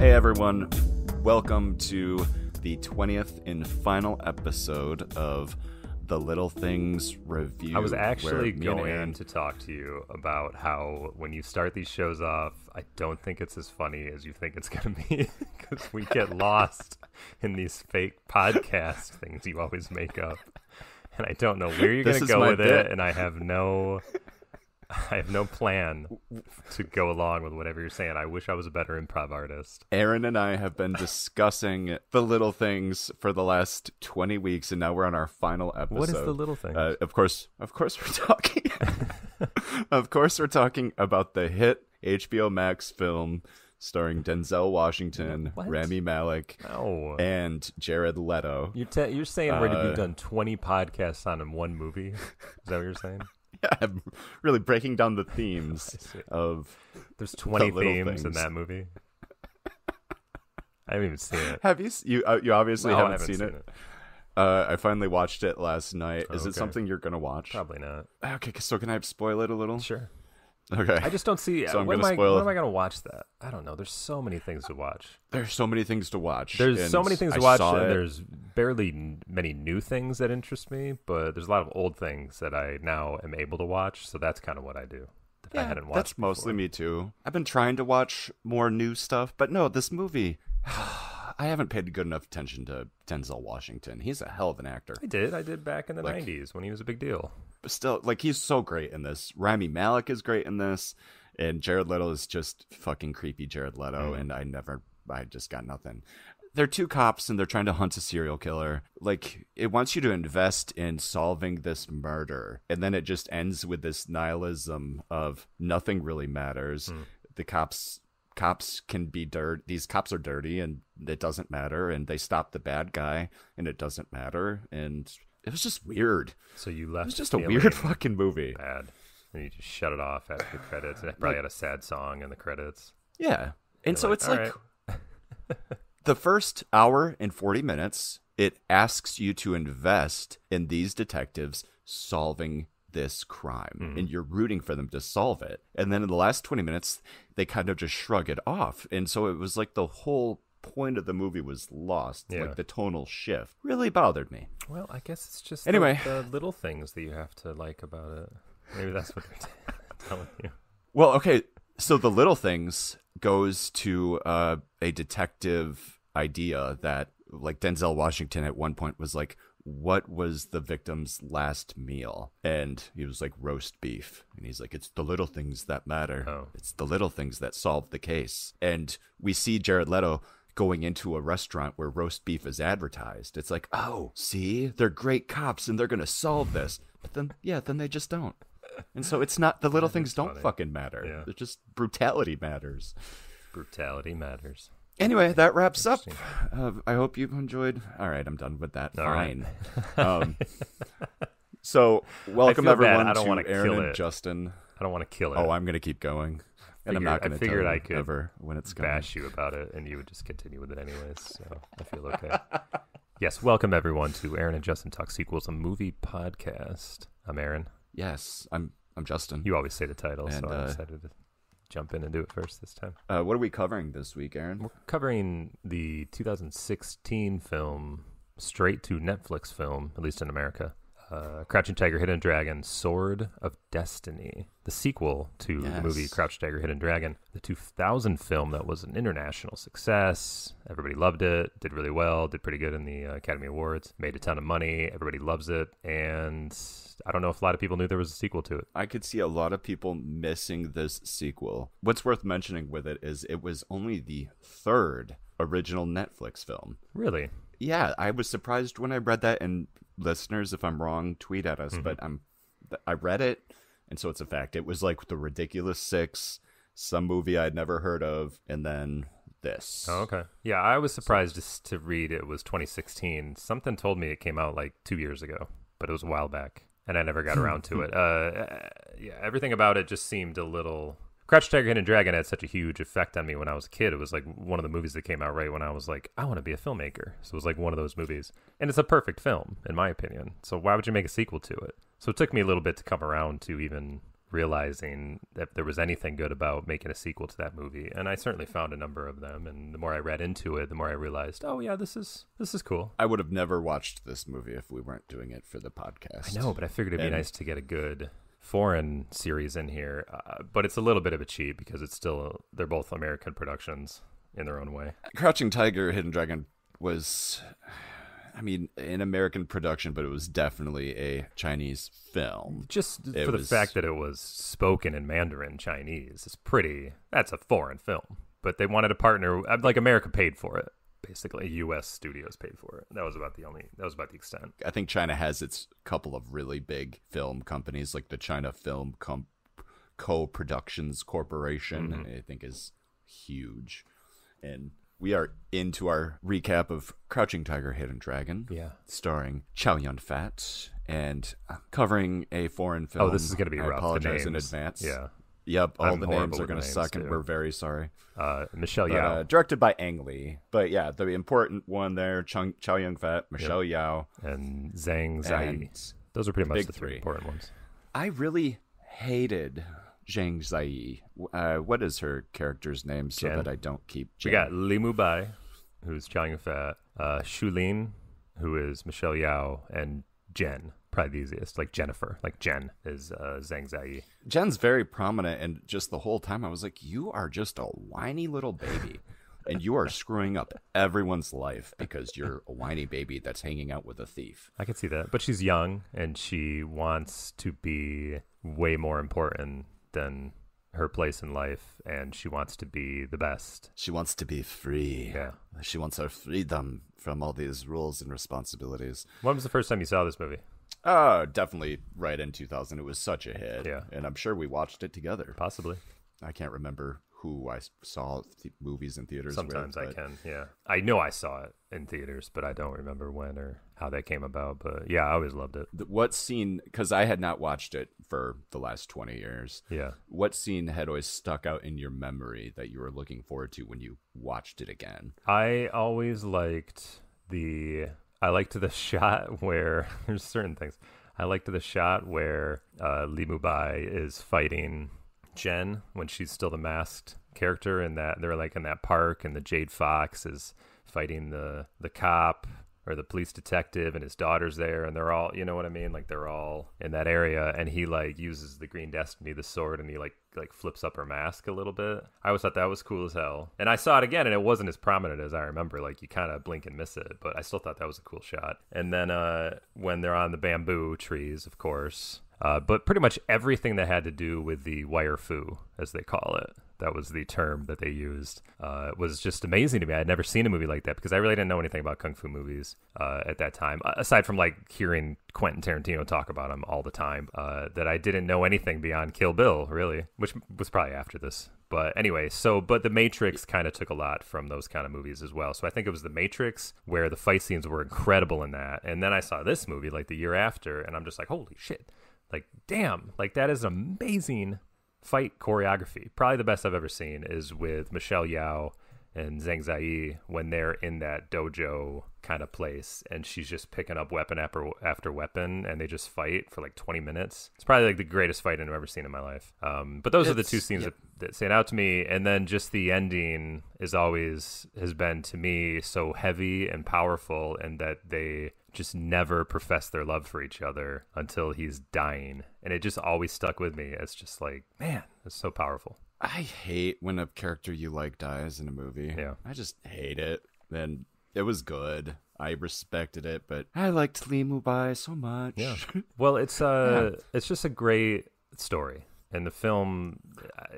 Hey everyone, welcome to the 20th and final episode of The Little Things Review. I was actually going to talk to you about how when you start these shows off, I don't think it's as funny as you think it's going to be because we get lost in these fake podcast things you always make up. And I don't know where you're going to go with it, and I have no plan to go along with whatever you're saying. I wish I was a better improv artist. Aaron and I have been discussing The Little Things for the last 20 weeks, and now we're on our final episode. What is The Little Things? Of course, we're talking. Of course, we're talking about the hit HBO Max film starring Denzel Washington, Rami Malek, and Jared Leto. You're saying we've done 20 podcasts on one movie? Is that what you're saying? Yeah, I'm really breaking down the themes of. There's 20 themes in that movie. I haven't even seen it. Have you? You obviously haven't seen it. I finally watched it last night. Is it something you're gonna watch? Probably not. Okay, so can I spoil it a little? Sure. Okay. I just don't see. So when am I going to watch that? I don't know. There's so many things to watch. There's so many things to watch. And there's barely many new things that interest me, but there's a lot of old things that I now am able to watch. So that's kind of what I do. If I hadn't watched that's before. Mostly me too. I've been trying to watch more new stuff, but no, this movie. I haven't paid good enough attention to Denzel Washington. He's a hell of an actor. I did back in the 90s when he was a big deal. But still, he's so great in this. Rami Malek is great in this, and Jared Leto is just fucking creepy Jared Leto, and I just got nothing. They're two cops, and they're trying to hunt a serial killer. It wants you to invest in solving this murder, and then it just ends with this nihilism of nothing really matters. The cops can be dirt. These cops are dirty, and it doesn't matter. And they stop the bad guy, and it doesn't matter. And it was just weird. So you left. It was just a weird fucking movie. Bad. And you just shut it off after the credits. And it probably had a sad song in the credits. Yeah, and so it's right. The first hour and 40 minutes, it asks you to invest in these detectives solving this crime, and you're rooting for them to solve it. And then in the last 20 minutes, they kind of just shrug it off. And so it was like the whole point of the movie was lost. Like the tonal shift really bothered me. Well, I guess it's just the little things that you have to like about it. Maybe that's what they're telling you. Well, okay. So the little things goes to a detective idea that Denzel Washington at one point was like, what was the victim's last meal? And he was like, roast beef. And he's like, it's the little things that matter. It's the little things that solve the case. And we see Jared Leto going into a restaurant where roast beef is advertised. It's like, oh, see, they're great cops and they're going to solve this. But then they just don't. And so it's not, the little things don't fucking matter. Yeah. They're just brutality matters. Brutality matters. Anyway, that wraps up. I hope you've enjoyed. All right, I'm done with that. All Fine. So, welcome everyone I don't to Aaron and Justin. I don't want to kill it. Oh, I'm going to keep going. And I'm not going to tell you I could ever when it's going. Bash you about it, and you would just continue with it anyways. So I feel okay. Yes, welcome everyone to Aaron and Justin Talk Sequels, a movie podcast. I'm Aaron. Yes, I'm Justin. You always say the title, so I decided to jump in and do it first this time. What are we covering this week, Aaron? We're covering the 2016 film, straight to Netflix film, at least in America. Crouching Tiger, Hidden Dragon, Sword of Destiny, the sequel to the movie Crouching Tiger, Hidden Dragon, the 2000 film that was an international success. Everybody loved it, did really well, did pretty good in the Academy Awards, made a ton of money, everybody loves it, and I don't know if a lot of people knew there was a sequel to it. I could see a lot of people missing this sequel. What's worth mentioning with it is it was only the third original Netflix film. Really? Yeah, I was surprised when I read that, and listeners, if I'm wrong, tweet at us, but I read it, and so it's a fact. It was like The Ridiculous Six, some movie I'd never heard of, and then this. Oh, okay. Yeah, I was surprised just to read it was 2016. Something told me it came out like 2 years ago, but it was a while back, and I never got around to it. Yeah, everything about it just seemed a little... Crouching Tiger, Hidden Dragon had such a huge effect on me when I was a kid. It was like one of the movies that came out right when I was like, I want to be a filmmaker. So it was like one of those movies. And it's a perfect film, in my opinion. So why would you make a sequel to it? So it took me a little bit to come around to even realizing that there was anything good about making a sequel to that movie. And I certainly found a number of them. And the more I read into it, the more I realized, oh yeah, this is cool. I would have never watched this movie if we weren't doing it for the podcast. I know, but I figured it'd be nice to get a good foreign series in here. But it's a little bit of a cheat because they're both American productions in their own way. Crouching Tiger, Hidden Dragon was, I mean, an American production, but it was definitely a Chinese film. Just for the fact that it was spoken in Mandarin Chinese, that's a foreign film. But they wanted a partner, like America paid for it. Basically, U.S. studios paid for it. That was about the extent. I think China has its couple of really big film companies, like the China Film Co-Productions Corporation, I think is huge. And we are into our recap of Crouching Tiger, Hidden Dragon, starring Chow Yun-fat, and covering a foreign film. Oh, this is going to be rough. I apologize in advance. Yeah. Yep, all the names are going to suck, and we're very sorry. Michelle Yeoh. Directed by Ang Lee. But yeah, the important one there, Chow Yun-fat, Michelle Yeoh. And Zhang Ziyi. Those are pretty much the three important ones. I really hated Zhang Ziyi. What is her character's name so that I don't keep Jen? We got Li Mubai, who's Chow Yun-fat, Shu Lin, who is Michelle Yeoh, and Jen. Probably the easiest, like Jennifer, like Jen is Zhang Ziyi. Jen's very prominent, and just the whole time I was like, you are just a whiny little baby, and you are screwing up everyone's life because you're a whiny baby that's hanging out with a thief. I can see that, but she's young, and she wants to be way more important than her place in life, and she wants to be the best. She wants to be free. Yeah. She wants her freedom from all these rules and responsibilities. When was the first time you saw this movie? Definitely right in 2000. It was such a hit. Yeah. And I'm sure we watched it together. Possibly. I can't remember who I saw movies in theaters Sometimes with, I can, yeah. I know I saw it in theaters, but I don't remember when or how that came about. But yeah, I always loved it. What scene, because I had not watched it for the last 20 years. Yeah. What scene had always stuck out in your memory that you were looking forward to when you watched it again? I always liked the shot where there's certain things. I liked the shot where Li Mubai is fighting Jen when she's still the masked character, and that they're like in that park, and the Jade Fox is fighting the cop or the police detective, and his daughter's there, and they're all, you know what I mean? Like they're all in that area, and he like uses the Green Destiny, the sword, and he like flips up her mask a little bit. I always thought that was cool as hell. And I saw it again, and it wasn't as prominent as I remember. Like you kind of blink and miss it, but I still thought that was a cool shot. And then when they're on the bamboo trees, of course, but pretty much everything that had to do with the wire fu, as they call it, that was the term that they used, was just amazing to me. I had never seen a movie like that because I really didn't know anything about kung fu movies at that time, aside from like hearing Quentin Tarantino talk about them all the time, that I didn't know anything beyond Kill Bill, really, which was probably after this. But anyway, but The Matrix kind of took a lot from those kind of movies as well. So I think it was The Matrix where the fight scenes were incredible in that. And then I saw this movie like the year after, and I'm just like, holy shit. Like, damn, like that is an amazing fight choreography. Probably the best I've ever seen is with Michelle Yeoh and Zhang Ziyi when they're in that dojo kind of place, and she's just picking up weapon after weapon, and they just fight for like 20 minutes. It's probably like the greatest fight I've ever seen in my life. But those are the two scenes that stand out to me. And then just the ending has been to me so heavy and powerful, and that they just never profess their love for each other until he's dying. And it just always stuck with me. It's just like, man, it's so powerful. I hate when a character you like dies in a movie. Yeah. I just hate it. And it was good. I respected it, but I liked Li Mubai so much. Yeah. Well, it's just a great story. And the film,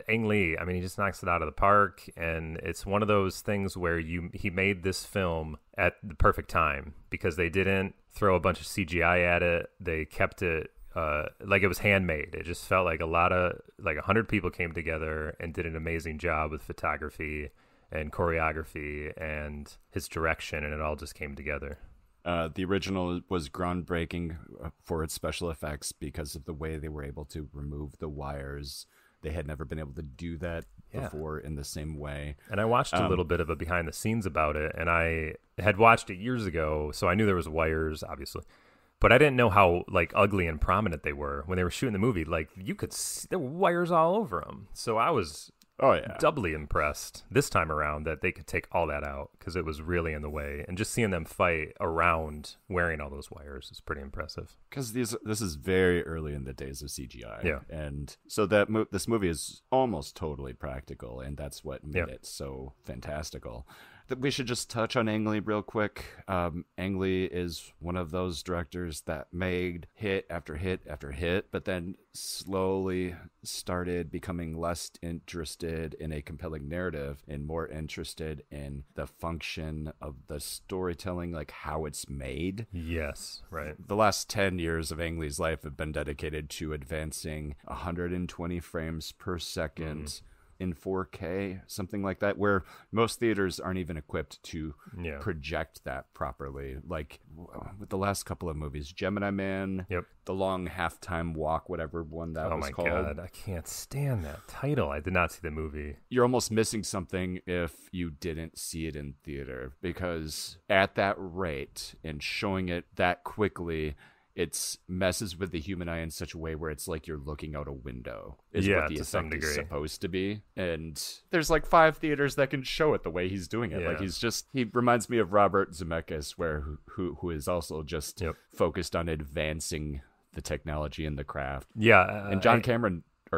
Ang Lee, I mean, he just knocks it out of the park. And it's one of those things where he made this film at the perfect time because they didn't throw a bunch of CGI at it. They kept it like it was handmade. It just felt like 100 people came together and did an amazing job with photography and choreography and his direction, and it all just came together. The original was groundbreaking for its special effects because of the way they were able to remove the wires. They had never been able to do that before in the same way. And I watched a little bit of a behind the scenes about it, and I had watched it years ago, so I knew there was wires, obviously. But I didn't know how like ugly and prominent they were when they were shooting the movie. Like you could see there were wires all over them. So I was doubly impressed this time around that they could take all that out because it was really in the way. And just seeing them fight around wearing all those wires is pretty impressive. Because this is very early in the days of CGI. Yeah. And so this movie is almost totally practical, and that's what made it so fantastical. We should just touch on Ang Lee real quick. Ang Lee is one of those directors that made hit after hit after hit, but then slowly started becoming less interested in a compelling narrative and more interested in the function of the storytelling, like how it's made. Yes, right. The last 10 years of Ang Lee's life have been dedicated to advancing 120 frames per second in 4K, something like that, where most theaters aren't even equipped to project that properly. Like with the last couple of movies, Gemini Man, The Long Halftime Walk, whatever one that was called. Oh my God, I can't stand that title. I did not see the movie. You're almost missing something if you didn't see it in theater, because at that rate and showing it that quickly, it messes with the human eye in such a way where it's like you're looking out a window is what the effect is supposed to be. And there's like 5 theaters that can show it the way he's doing it. Like he reminds me of Robert Zemeckis, who is also just focused on advancing the technology and the craft. Yeah. And James Cameron. I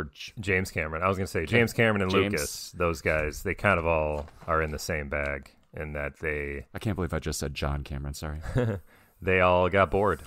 was going to say James Cameron and Lucas, those guys, they kind of all are in the same bag in that I can't believe I just said John Cameron, sorry. They all got bored.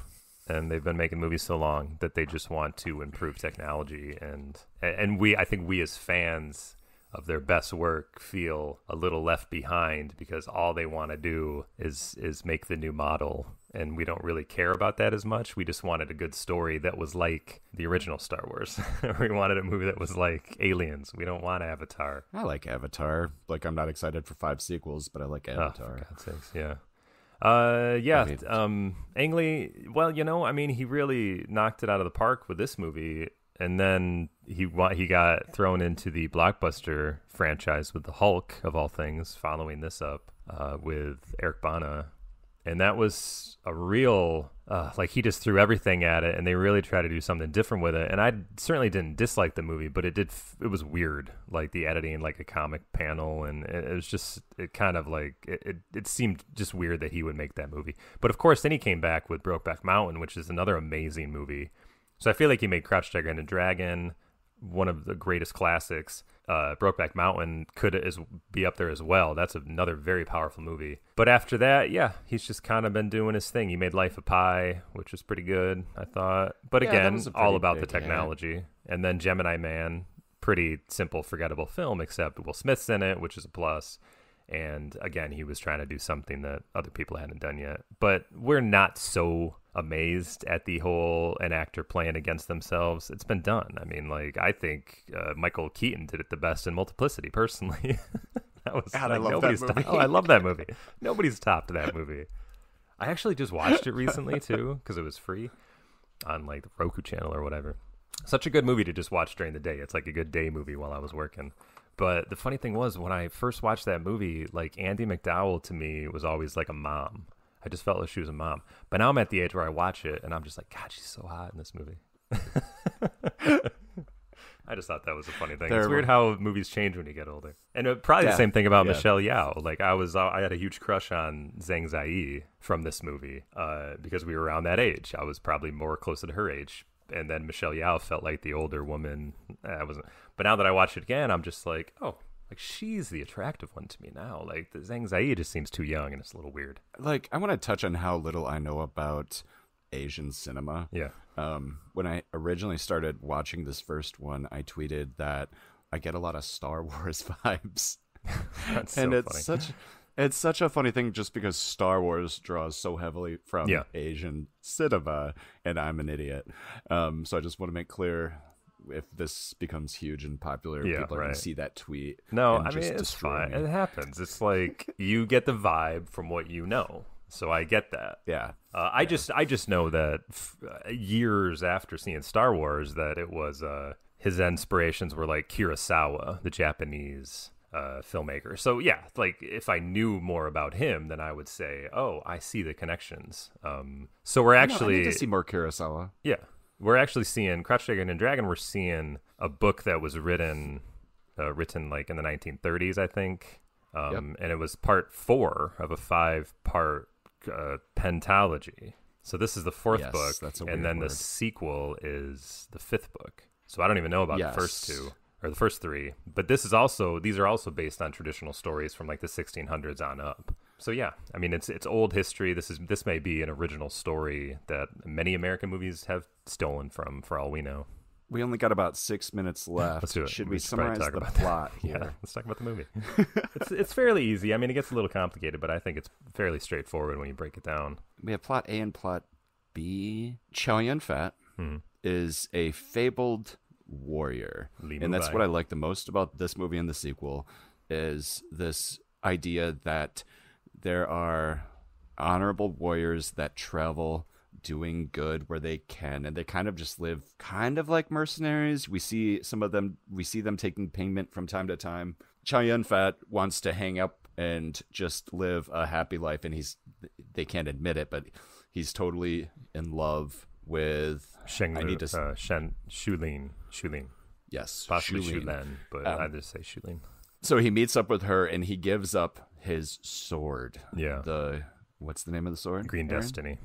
And they've been making movies so long that they just want to improve technology, and I think we as fans of their best work feel a little left behind because all they want to do is make the new model, and we don't really care about that as much. We just wanted a good story that was like the original Star Wars. We wanted a movie that was like Aliens. We don't want Avatar. I like Avatar. Like, I'm not excited for 5 sequels, but I like Avatar. Oh, for God's sakes, yeah. Ang Lee, well, he really knocked it out of the park with this movie, and then he got thrown into the blockbuster franchise with the Hulk, of all things, following this up with Eric Bana. And that was a real, he just threw everything at it, and they really tried to do something different with it. And I certainly didn't dislike the movie, but it was weird, like the editing, like a comic panel, and it was just, it kind of like, it seemed just weird that he would make that movie. But of course, then he came back with Brokeback Mountain, which is another amazing movie. So I feel like he made Crouch, Tiger, Hidden Dragon, one of the greatest classics. Brokeback Mountain could be up there as well. That's another very powerful movie. But after that, he's just kind of been doing his thing. He made Life of Pi, which was pretty good, I thought. But again, all about the technology. Hit. And then Gemini Man, pretty simple, forgettable film, except Will Smith's in it, which is a plus. And again, he was trying to do something that other people hadn't done yet. But we're not so amazed at the whole an actor playing against themselves. It's been done. I mean, like, I think Michael Keaton did it the best in Multiplicity, personally. That was God, I love that movie. I love that movie. Nobody's topped that movie. I actually just watched it recently too, because it was free on like the Roku channel or whatever. Such a good movie to just watch during the day. It's like a good day movie while I was working. But the funny thing was, when I first watched that movie, like, Andie MacDowell to me was always like a mom. I just felt like she was a mom. But now I'm at the age where I watch it and I'm just like, God, she's so hot in this movie. I just thought that was a funny thing. It's weird how movies change when you get older. And probably the same thing about Michelle Yeoh. Like, I had a huge crush on Zhang Ziyi from this movie because we were around that age. I was probably more closer to her age. And then Michelle Yeoh felt like the older woman. But now that I watch it again, I'm just like, oh, like, she's the attractive one to me now. Like, the Zhang Ziyi just seems too young, and it's a little weird. Like, I want to touch on how little I know about Asian cinema. Yeah. When I originally started watching this first one, I tweeted that I get a lot of Star Wars vibes. That's and so funny. It's such a funny thing just because Star Wars draws so heavily from Asian cinema, and I'm an idiot. So I just want to make clear, if this becomes huge and popular, people are going to see that tweet. No, I mean, it's fine. It happens. It's like, you get the vibe from what you know. So I get that. Yeah. I just know that years after seeing Star Wars, that it was his inspirations were like Kurosawa, the Japanese filmmaker. So yeah, like if I knew more about him, then I would say, oh, I see the connections. So we're actually I need to see more Kurosawa. Yeah, we're actually seeing Crouch, Tiger, Hidden Dragon. We're seeing a book that was written like in the 1930s, I think. And it was part 4 of a 5-part pentalogy. So this is the 4th book, that's a and weird then word. the sequel is the 5th book. So I don't even know about the first 2 or the first 3, but these are also based on traditional stories from like the 1600s on up. So yeah, I mean it's old history. This may be an original story that many American movies have stolen from, for all we know. We only got about 6 minutes left. Let's do it. Should We we should probably summarize talk the about plot Yeah, here? let's talk about the movie. It's fairly easy. I mean, it gets a little complicated, but I think it's fairly straightforward when you break it down. We have plot A and plot B. Chow Yun-fat is a fabled warrior. And that's what I like the most about this movie and the sequel, is this idea that there are honorable warriors that travel doing good where they can, and they kind of just live kind of like mercenaries. We see them taking payment from time to time. Chow Yun-fat wants to hang up and just live a happy life, and they can't admit it, but he's totally in love with Shulin. Yes, possibly Shulin. Shulen, but I just say Shulin. So he meets up with her, and he gives up his sword. Yeah. What's the name of the sword? Green Aaron? Destiny.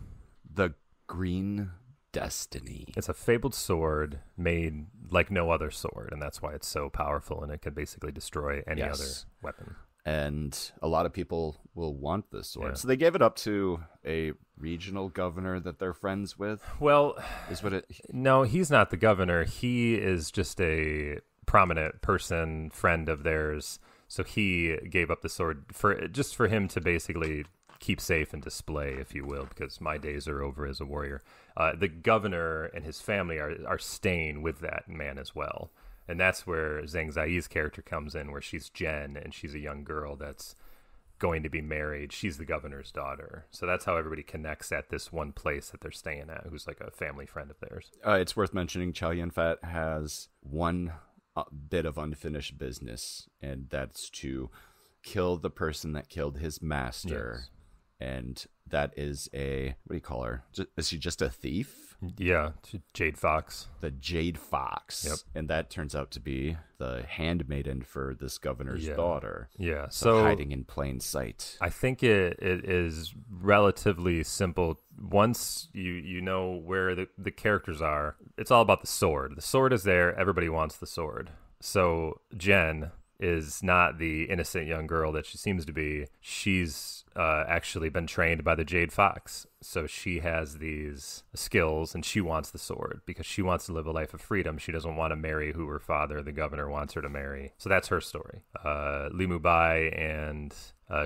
The Green Destiny. It's a fabled sword made like no other sword, and that's why it's so powerful, and it can basically destroy any other weapon. And a lot of people will want this sword. Yeah. So they gave it up to a regional governor that they're friends with. Well, No, he's not the governor. He is just a prominent person, friend of theirs. So he gave up the sword for him to basically keep safe and display, if you will, because my days are over as a warrior. The governor and his family are staying with that man as well. And that's where Zhang Ziyi's character comes in, where she's Jen, and she's a young girl that's going to be married. She's the governor's daughter. So that's how everybody connects at this one place that they're staying at, who's like a family friend of theirs. It's worth mentioning Chow Yun-fat has one bit of unfinished business, and that's to kill the person that killed his master. Yes. And that is what do you call her? Is she just a thief? Yeah, Jade Fox. The Jade Fox. Yep. And that turns out to be the handmaiden for this governor's daughter. Yeah. So hiding in plain sight. I think it is relatively simple. Once you know where the characters are, it's all about the sword. The sword is there. Everybody wants the sword. So Jen is not the innocent young girl that she seems to be. She's actually been trained by the Jade Fox. So she has these skills, and she wants the sword because she wants to live a life of freedom. She doesn't want to marry who her father, the governor, wants her to marry. So that's her story. Li Mubai and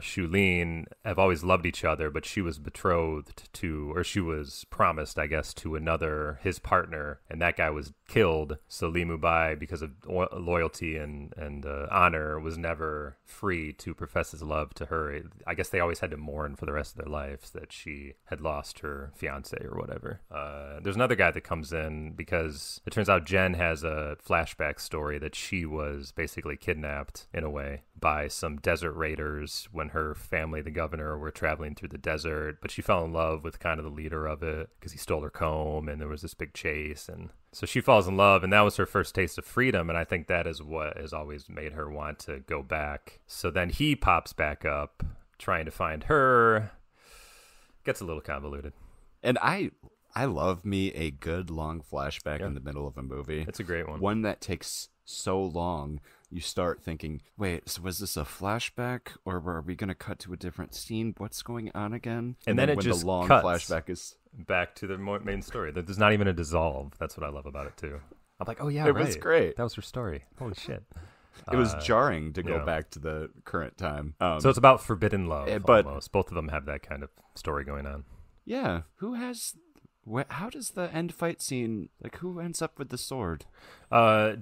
Shulin have always loved each other, but she was betrothed to, or she was promised, I guess, to his partner, and that guy was killed. So Li Mubai, because of loyalty and honor, was never free to profess his love to her. I guess they always had to mourn for the rest of their lives that she had lost her fiance or whatever. There's another guy that comes in because it turns out Jen has a flashback story that she was basically kidnapped in a way by some desert raiders when her family, the governor, were traveling through the desert, but she fell in love with kind of the leader of it because he stole her comb, and there was this big chase, and so she falls in love, and that was her first taste of freedom, and I think that is what has always made her want to go back. So then he pops back up trying to find her. Gets a little convoluted. And I love me a good long flashback in the middle of a movie. It's a great one. One that takes so long, you start thinking, wait, so was this a flashback, or were we going to cut to a different scene? What's going on again? And then it when just the long cuts flashback is back to the main story. There's not even a dissolve. That's what I love about it too. I'm like, oh yeah, it right. was great. That was her story. Holy shit. It was jarring to go back to the current time. So it's about forbidden love, but almost. Both of them have that kind of story going on. Yeah. How does the end fight scene, like, who ends up with the sword?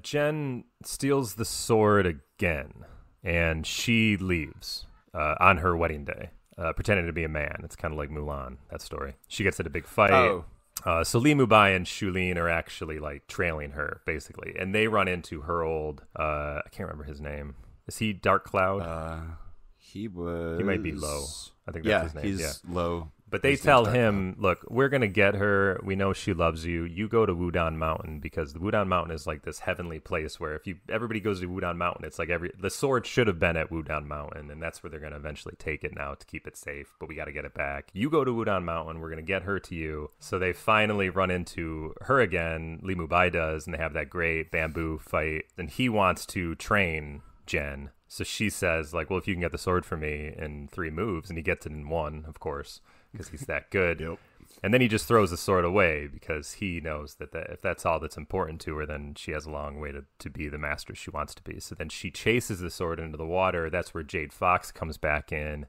Jen steals the sword again, and she leaves on her wedding day, pretending to be a man. It's kind of like Mulan, that story. She gets in a big fight. Oh. So Li Mubai and Shulin are actually like trailing her, basically, and they run into her old I can't remember his name. Is he Dark Cloud? He might be Low. I think that's his name. He's Low. But they tell him, look, we're going to get her. We know she loves you. You go to Wudang Mountain, because the Wudang Mountain is like this heavenly place where everybody goes to Wudang Mountain, it's like the sword should have been at Wudang Mountain, and that's where they're going to eventually take it now to keep it safe, but we got to get it back. You go to Wudang Mountain. We're going to get her to you. So they finally run into her again. Li Mubai does, and they have that great bamboo fight, and he wants to train Jen. So she says, like, well, if you can get the sword for me in 3 moves, and he gets it in 1, of course, because he's that good. Yep. And then he just throws the sword away because he knows that if that's all that's important to her, then she has a long way to be the master she wants to be. So then she chases the sword into the water. That's where Jade Fox comes back in,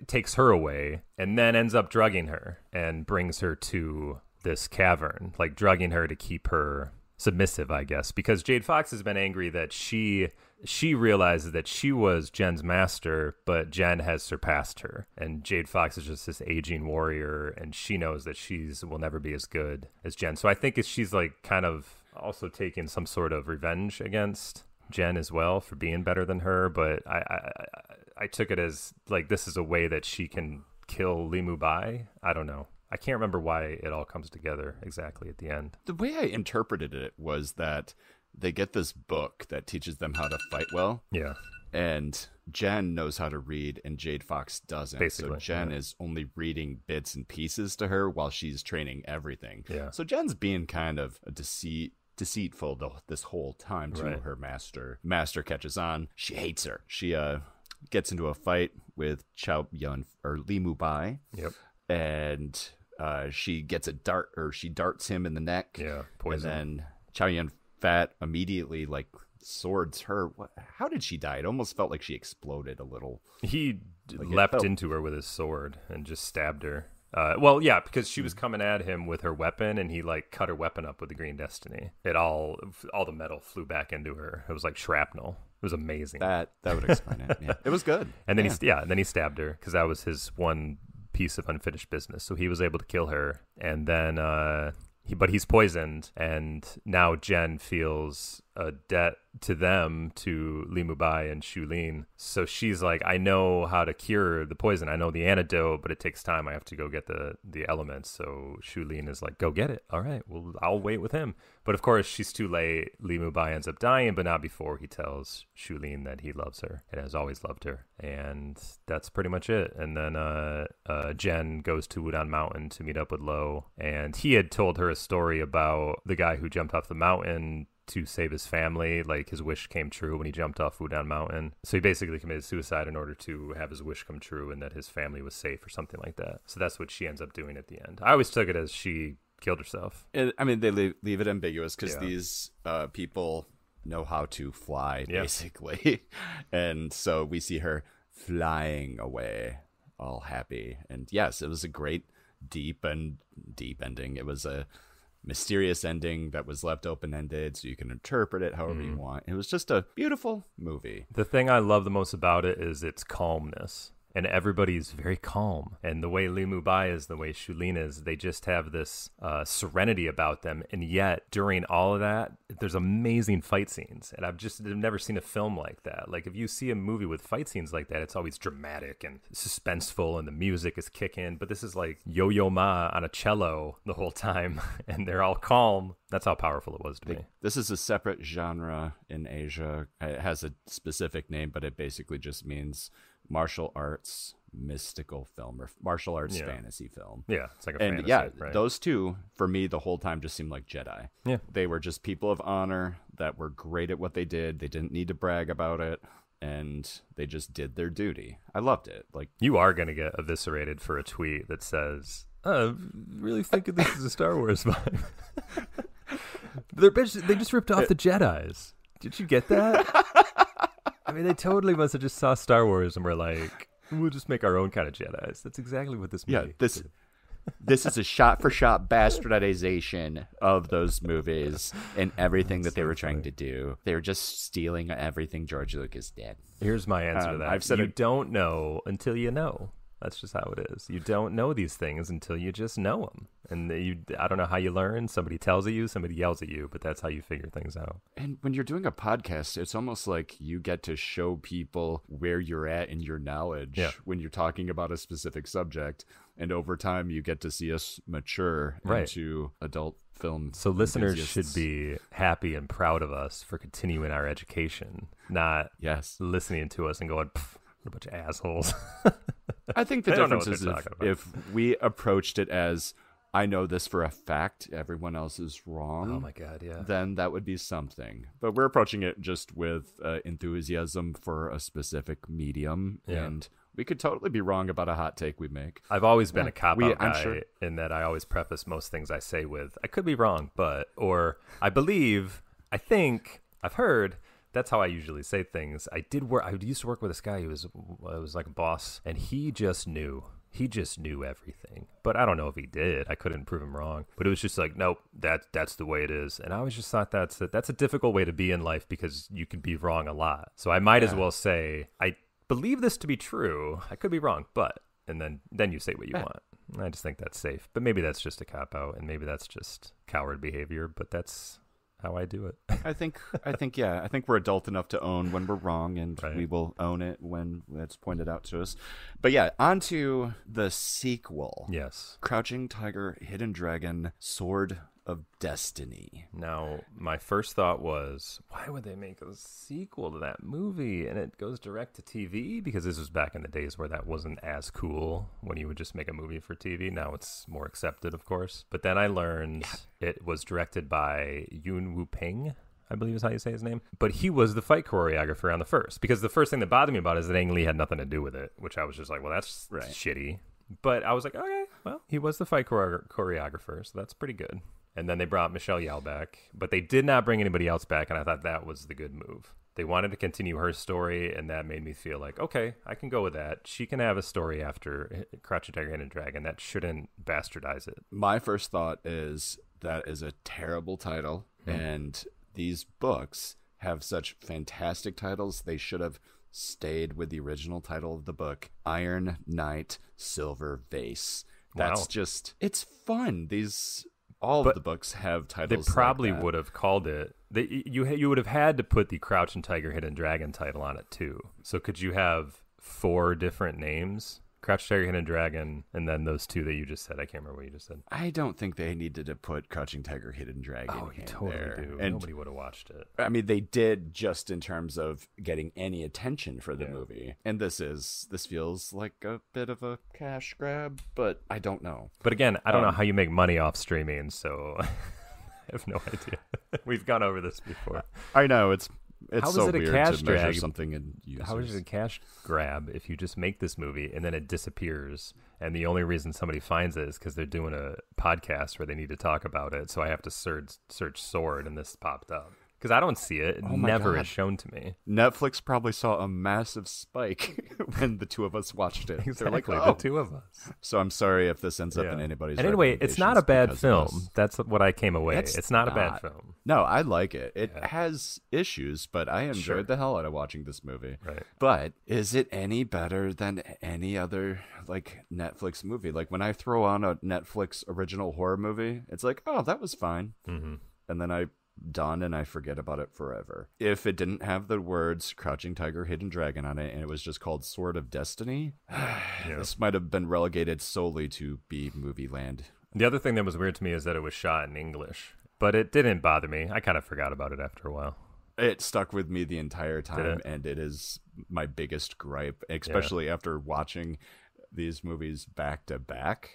takes her away, and then ends up drugging her and brings her to this cavern, like drugging her to keep her submissive, I guess, because Jade Fox has been angry that she realizes that she was Jen's master, but Jen has surpassed her. And Jade Fox is just this aging warrior, and she knows that will never be as good as Jen. So I think she's like kind of also taking some sort of revenge against Jen as well for being better than her. But I took it as like this is a way that she can kill Li Mubai. I don't know. I can't remember why it all comes together exactly at the end. The way I interpreted it was that they get this book that teaches them how to fight well. Yeah. And Jen knows how to read and Jade Fox doesn't. Basically, so Jen is only reading bits and pieces to her while she's training everything. Yeah. So Jen's being kind of a deceitful this whole time to her master. Master catches on. She hates her. She gets into a fight with Li Mubai. Yep. And she gets she darts him in the neck. Yeah, poison. And then Chow Yun Fat immediately like swords her. How did she die? It almost felt like she exploded a little. He leapt into her with his sword and just stabbed her. Well, yeah, because she was coming at him with her weapon, and he like cut her weapon up with the Green Destiny. All the metal flew back into her. It was like shrapnel. It was amazing. That would explain it. Yeah, it was good. And then he stabbed her because that was his one piece of unfinished business. So he was able to kill her, and then but he's poisoned, and now Jen feels a debt to them, to Li Mubai and Shu Lin. So she's like, I know how to cure the poison. I know the antidote, but it takes time. I have to go get the elements. So Shu Lin is like, go get it. All right, well, I'll wait with him. But of course, she's too late. Li Mubai ends up dying, but not before he tells Shu Lin that he loves her and has always loved her. And that's pretty much it. And then Jen goes to Wudang Mountain to meet up with Lo. And he had told her a story about the guy who jumped off the mountain to save his family. Like, his wish came true when he jumped off Wudang Mountain. So he basically committed suicide in order to have his wish come true and that his family was safe or something like that. So that's what she ends up doing at the end. I always took it as she killed herself. I mean, they leave it ambiguous because these people know how to fly, basically. And so we see her flying away, all happy. And yes, it was a great, deep ending. It was a mysterious ending that was left open-ended, so you can interpret it however you want. It was just a beautiful movie. The thing I love the most about it is its calmness. And everybody's very calm. And the way Li Mubai is, the way Shu Lin is, they just have this serenity about them. And yet, during all of that, there's amazing fight scenes. And I've never seen a film like that. Like, if you see a movie with fight scenes like that, it's always dramatic and suspenseful, and the music is kicking. But this is like Yo-Yo Ma on a cello the whole time, and they're all calm. That's how powerful it was to me. This is a separate genre in Asia. It has a specific name, but it basically just means martial arts mystical film or martial arts fantasy film. Yeah, it's like a fantasy, right? Those two for me the whole time just seemed like Jedi. Yeah, they were just people of honor that were great at what they did. They didn't need to brag about it, and they just did their duty. I loved it. Like, you are gonna get eviscerated for a tweet that says, really thinking this is a Star Wars vibe. They just ripped off the Jedis. Did you get that? I mean, they totally must have just saw Star Wars and were like, we'll just make our own kind of Jedis. That's exactly what this movie is. This is a shot-for-shot bastardization of those movies and everything that they were trying to do. They were just stealing everything George Lucas did. Here's my answer to that. I've said you don't know until you know. That's just how it is. You don't know these things until you just know them. And I don't know how you learn. Somebody tells it you, somebody yells at you, but that's how you figure things out. And when you're doing a podcast, it's almost like you get to show people where you're at in your knowledge when you're talking about a specific subject. And over time, you get to see us mature into adult film. So listeners should be happy and proud of us for continuing our education, not listening to us and going, what a bunch of assholes. I think the difference is if we approached it as, I know this for a fact, everyone else is wrong. Oh my God, yeah. Then that would be something. But we're approaching it just with enthusiasm for a specific medium. Yeah. And we could totally be wrong about a hot take we make. I've always been a cop-out guy in that I always preface most things I say with, I could be wrong, but, or I believe, I think, I've heard. That's how I usually say things. I used to work with this guy who was like a boss, and he just knew. He just knew everything. But I don't know if he did. I couldn't prove him wrong. But it was just like, nope, that's the way it is. And I always just thought that's a difficult way to be in life because you can be wrong a lot. So I might as well say, I believe this to be true. I could be wrong, but, and then you say what you want. I just think that's safe. But maybe that's just a cop-out, and maybe that's just coward behavior, but that's how I do it. I think we're adult enough to own when we're wrong, and we will own it when it's pointed out to us. But yeah, on to the sequel. Yes. Crouching Tiger, Hidden Dragon, Sword of Destiny. Now, my first thought was, why would they make a sequel to that movie? And it goes direct to TV, because this was back in the days where that wasn't as cool when you would just make a movie for TV. Now it's more accepted, of course. But then I learned it was directed by Yuen Wu-ping, I believe is how you say his name. But he was the fight choreographer on the first. Because the first thing that bothered me about it is that Ang Lee had nothing to do with it, which I was just like, well, that's shitty. But I was like, okay, well, he was the fight choreographer, so that's pretty good. And then they brought Michelle Yeoh back, but they did not bring anybody else back, and I thought that was the good move. They wanted to continue her story, and that made me feel like, okay, I can go with that. She can have a story after Crouching Tiger, Hidden Dragon. That shouldn't bastardize it. My first thought is that is a terrible title, and these books have such fantastic titles. They should have stayed with the original title of the book, Iron Knight, Silver Vase. That's just, it's fun. All of the books have titles. They probably like that. would have called it. You would have had to put the Crouching Tiger, Hidden Dragon title on it too. So could you have 4 different names? Crouching Tiger, Hidden Dragon, and then those 2 that you just said. I can't remember what you just said. I don't think they needed to put Crouching Tiger, Hidden Dragon in totally there. Do. And nobody would have watched it. I mean, they did just in terms of getting any attention for the movie. And this feels like a bit of a cash grab, but I don't know. But again, I don't know how you make money off streaming, so I have no idea. We've gone over this before. I know, it's how so is it a weird cash to measure drag? Something in users. How is it a cash grab if you just make this movie and then it disappears, and the only reason somebody finds it is because they're doing a podcast where they need to talk about it, so I have to search Sword, and this popped up. Because I don't see it. It never is shown to me. Netflix probably saw a massive spike when the 2 of us watched it. Exactly, They're like, the 2 of us. So I'm sorry if this ends up in anybody's. And anyway, it's not a bad film. That's what I came away. It's not a bad film. No, I like it. It has issues, but I enjoyed the hell out of watching this movie. Right. But is it any better than any other like Netflix movie? Like when I throw on a Netflix original horror movie, it's like, oh, that was fine. Mm-hmm. And then I forget about it forever. If it didn't have the words Crouching Tiger, Hidden Dragon on it, and it was just called Sword of Destiny, this might have been relegated solely to B movie land. The other thing that was weird to me is that it was shot in English, but it didn't bother me. I kind of forgot about it after a while. It stuck with me the entire time, and it is my biggest gripe, especially after watching these movies back to back.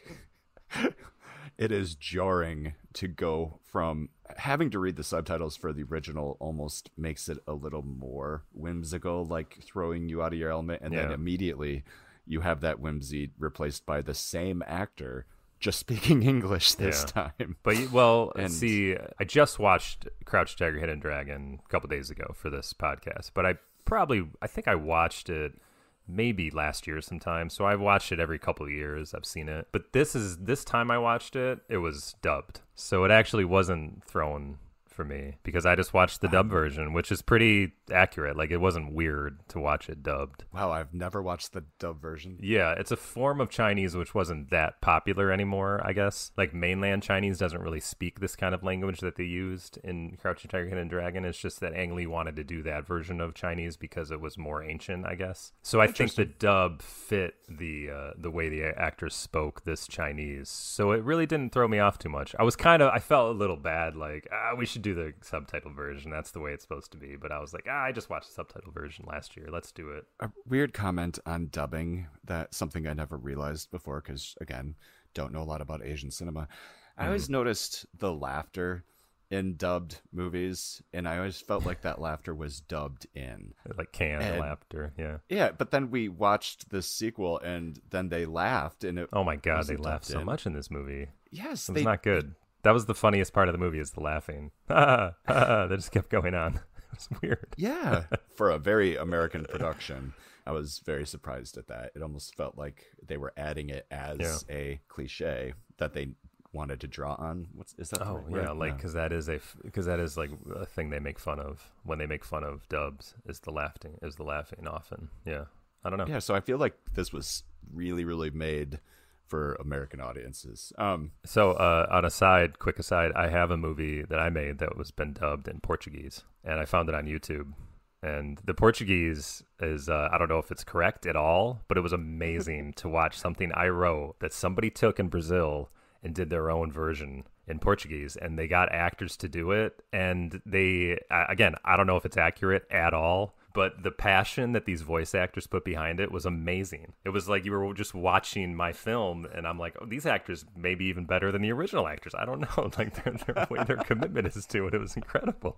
It is jarring to go from having to read the subtitles for the original almost makes it a little more whimsical, like throwing you out of your element. And then immediately you have that whimsy replaced by the same actor just speaking English this time. But, see, I just watched Crouch Tiger, Hidden Dragon a couple days ago for this podcast. But I think I watched it maybe last year sometime. So I've watched it every couple of years. I've seen it. But this time I watched it, it was dubbed. So it actually wasn't thrown for me because I just watched the dub version, which is pretty accurate. Like, it wasn't weird to watch it dubbed. Wow, I've never watched the dub version. Yeah, it's a form of Chinese which wasn't that popular anymore, I guess. Like, mainland Chinese doesn't really speak this kind of language that they used in Crouching Tiger, Hidden Dragon. It's just that Ang Lee wanted to do that version of Chinese because it was more ancient, I guess. So I think the dub fit the way the actors spoke this Chinese. So it really didn't throw me off too much. I felt a little bad, like, we should do the subtitle version. That's the way it's supposed to be. But I was like, I just watched the subtitle version last year. Let's do it. A weird comment on dubbing, that something I never realized before because, again, don't know a lot about Asian cinema. I always noticed the laughter in dubbed movies, and I always felt like that laughter was dubbed in. Like canned laughter, yeah. Yeah, but then we watched the sequel, and then they laughed, and oh my God, they laughed so much in this movie. Yes. It was not good. That was the funniest part of the movie, is the laughing. That just kept going on. It was weird. Yeah. For a very American production, I was very surprised at that. It almost felt like they were adding it as a cliche that they wanted to draw on. Is that? Oh yeah, like because that is like a thing they make fun of when they make fun of dubs, is the laughing often. Yeah, I don't know. Yeah, so I feel like this was really, really made for American audiences. So on quick aside, I have a movie that I made that was been dubbed in Portuguese, and I found it on YouTube. And the Portuguese is, I don't know if it's correct at all, but it was amazing to watch something I wrote that somebody took in Brazil and did their own version in Portuguese, and they got actors to do it. And they, again, I don't know if it's accurate at all, but the passion that these voice actors put behind it was amazing. It was like you were just watching my film, and I'm like, oh, these actors may be even better than the original actors. I don't know. Like their way their commitment is to it. It was incredible.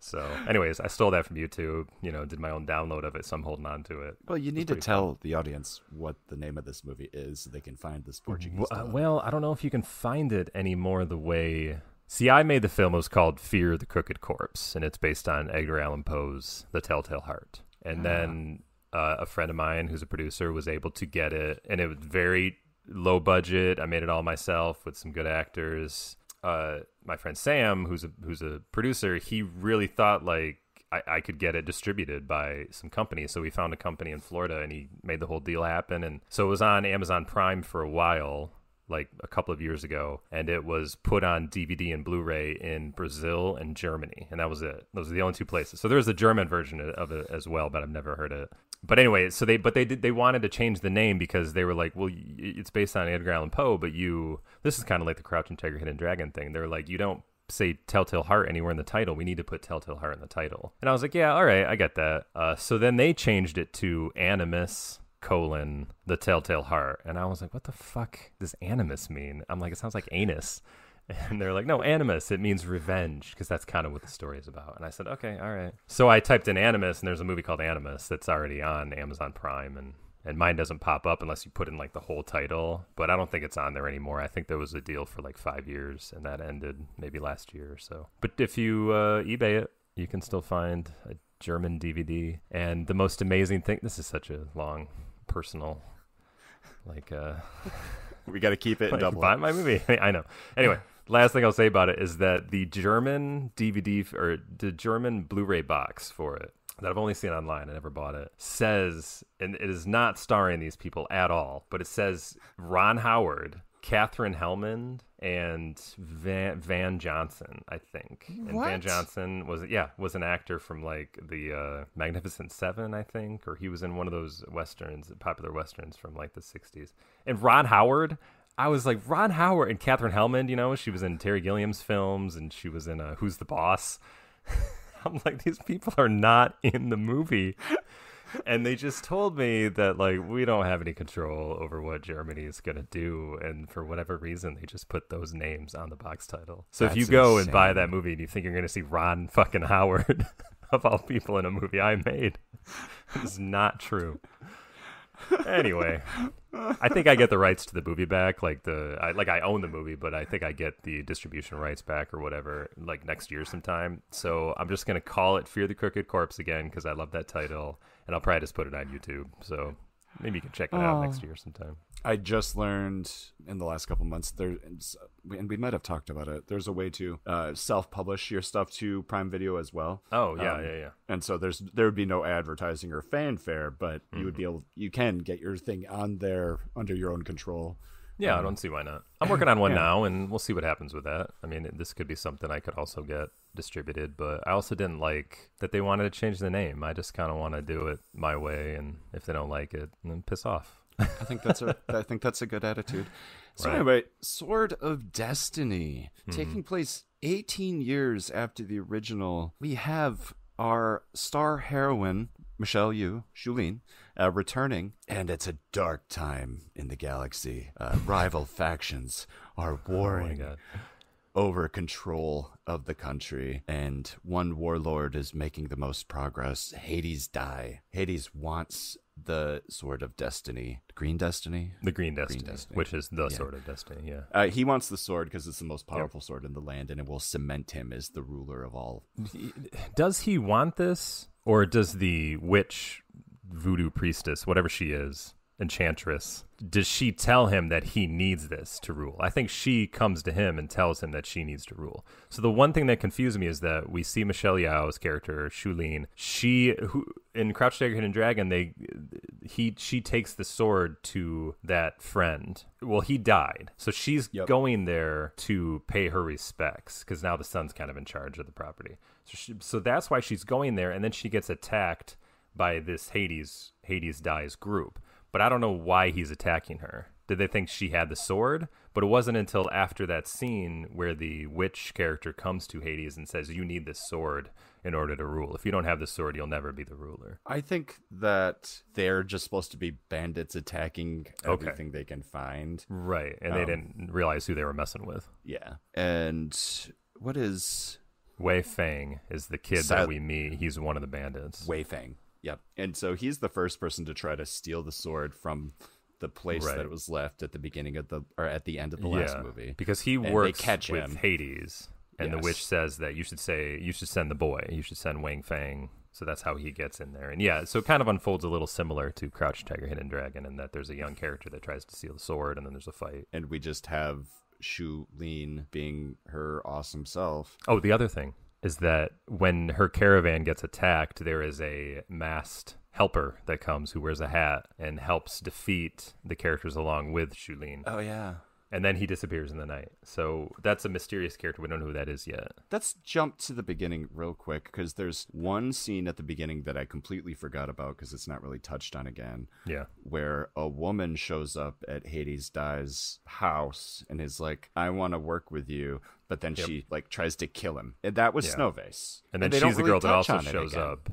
So anyways, I stole that from YouTube, did my own download of it, so I'm holding on to it. Well, you need to tell the audience what the name of this movie is so they can find this Portuguese well, I don't know if you can find it anymore the way... See, I made the film. It was called Fear the Crooked Corpse, and it's based on Edgar Allan Poe's The Telltale Heart. And then a friend of mine who's a producer was able to get it, and it was very low budget. I made it all myself with some good actors. My friend Sam, who's a producer, he really thought like I could get it distributed by some company. So we found a company in Florida, and he made the whole deal happen. And so it was on Amazon Prime for a while, like a couple of years ago, and it was put on DVD and Blu-ray in Brazil and Germany, and that was it. Those are the only two places. So there's a German version of it as well, but I've never heard it. But anyway, so they wanted to change the name because they were like, well, it's based on Edgar Allan Poe, but this is kind of like the Crouching Tiger, Hidden Dragon thing. They're like, you don't say Telltale Heart anywhere in the title. We need to put Telltale Heart in the title. And I was like, yeah, all right, I get that. So then they changed it to Animus: The Telltale Heart. And I was like, what the fuck does animus mean? I'm like, it sounds like anus. And they're like, no, animus, it means revenge, because that's kind of what the story is about. And I said, okay, all right. So I typed in animus, and there's a movie called Animus that's already on Amazon Prime, and mine doesn't pop up unless you put in like the whole title, but I don't think it's on there anymore. I think there was a deal for like 5 years, and that ended maybe last year or so. But if you eBay it, you can still find a German DVD. And the most amazing thing, this is such a long personal, like we got to keep it in double. Buy my movie. I know. Anyway, last thing I'll say about it is that the German DVD or the German Blu-ray box for it that I've only seen online, I never bought it, says, and it is not starring these people at all, but it says Ron Howard, Katherine Hellman, and Van Johnson, I think. And what? Van Johnson was an actor from like the Magnificent Seven, I think, or he was in one of those westerns, popular westerns from like the 60s. And Ron Howard, I was like, Ron Howard and Katherine Hellman, she was in Terry Gilliam's films, and she was in Who's the Boss? I'm like, these people are not in the movie. And they just told me that, like, we don't have any control over what Germany is going to do. And for whatever reason, they just put those names on the box title. So if you go and buy that movie and you think you're going to see Ron fucking Howard, of all people, in a movie I made, it's not true. Anyway, I think I get the rights to the movie back. I own the movie, but I think I get the distribution rights back or whatever, like next year sometime. So I'm just going to call it Fear the Crooked Corpse again because I love that title. And I'll probably just put it on YouTube. So maybe you can check it out next year sometime. I just learned in the last couple months, there's and we might have talked about it. There's a way to self-publish your stuff to Prime Video as well. Oh yeah. And so there would be no advertising or fanfare, but you can get your thing on there under your own control. Yeah, I don't see why not. I'm working on one now, and we'll see what happens with that. I mean, this could be something I could also get distributed, but I also didn't like that they wanted to change the name. I just kind of want to do it my way, and if they don't like it, then piss off. I think that's a good attitude. So anyway, Sword of Destiny, taking place 18 years after the original. We have our star heroine, Michelle Yeoh, Shulin, returning, and it's a dark time in the galaxy. Rival factions are warring over control of the country, and one warlord is making the most progress. Hades wants the Sword of Destiny. The Green Destiny, which is the Sword of Destiny, yeah. He wants the sword because it's the most powerful sword in the land, and it will cement him as the ruler of all. Does he want this, or does the witch, voodoo priestess, whatever she is, enchantress, does she tell him that he needs this to rule? I think she comes to him and tells him that she needs to rule. So the one thing that confused me is that we see Michelle Yeoh's character, Shulin, who in Crouch Tiger, Hidden Dragon, she takes the sword to that friend. Well, he died. So she's going there to pay her respects, because now the son's kind of in charge of the property. So that's why she's going there, and then she gets attacked by this Hades dies group. But I don't know why he's attacking her. Did they think she had the sword? But it wasn't until after that scene where the witch character comes to Hades and says, you need this sword in order to rule. If you don't have the sword, you'll never be the ruler. I think that they're just supposed to be bandits attacking everything they can find. Right, and they didn't realize who they were messing with. Yeah. And what is... Wei Fang is the kid that we meet. He's one of the bandits. Wei Fang. Yep. And so he's the first person to try to steal the sword from the place that it was left at the beginning of at the end of the last movie. Because he works with Hades, and the witch says that you should send the boy. You should send Wang Fang. So that's how he gets in there. And so it kind of unfolds a little similar to Crouch Tiger, Hidden Dragon, in that there's a young character that tries to steal the sword, and then there's a fight. And we just have Shu Lin being her awesome self. Oh, the other thing is that when her caravan gets attacked, there is a masked helper that comes who wears a hat and helps defeat the characters along with Shulin. Oh, yeah. And then he disappears in the night. So that's a mysterious character. We don't know who that is yet. Let's jump to the beginning real quick, because there's one scene at the beginning that I completely forgot about because it's not really touched on again. Yeah. Where a woman shows up at Hades Dai's house and is like, I want to work with you. But then she tries to kill him. And that was Snowface. And then she's the girl that also shows up.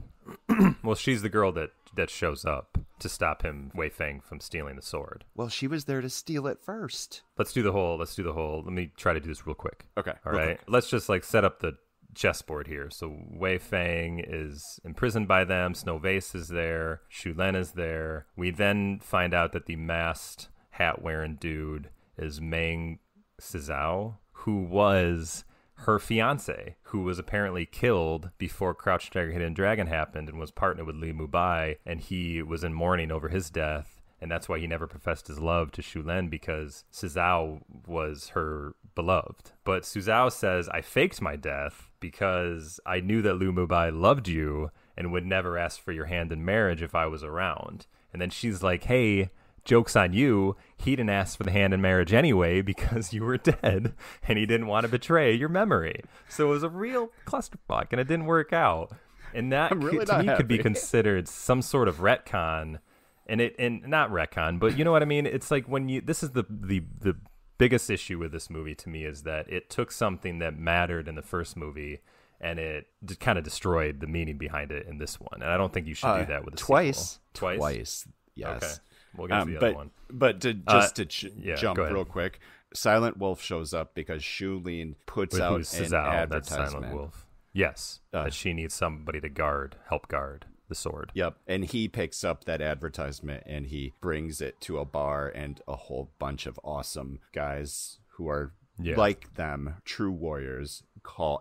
Well, she's the girl that shows up to stop him, Wei Fang, from stealing the sword. Well, she was there to steal it first. Let me try to do this real quick. Okay. All right. Let's just set up the chessboard here. So Wei Fang is imprisoned by them. Snowface is there. Shulen is there. We then find out that the masked hat-wearing dude is Meng Sizhao, who was her fiance, who was apparently killed before Crouch Tiger, Hidden Dragon happened, and was partnered with Li Mubai, and he was in mourning over his death, and that's why he never professed his love to Shulen, because Sizhao was her beloved. But Sizhao says, I faked my death because I knew that Li Mubai loved you and would never ask for your hand in marriage if I was around. And then she's like, hey, joke's on you, he didn't ask for the hand in marriage anyway because you were dead and he didn't want to betray your memory. So it was a real clusterfuck and it didn't work out. And that to me could be considered some sort of retcon, and not retcon, but you know what I mean? It's like this is the biggest issue with this movie to me, is that it took something that mattered in the first movie and it just kind of destroyed the meaning behind it in this one. And I don't think you should do that with a sequel. Twice. Yes. Okay. We'll get to the other one. But to jump real quick, Silent Wolf shows up because Shulin puts out an advertisement. That's Silent Wolf. Yes, that she needs somebody to help guard the sword. Yep, and he picks up that advertisement and he brings it to a bar, and a whole bunch of awesome guys who are like them, true warriors,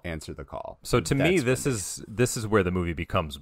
answer the call. So to me, this is where the movie becomes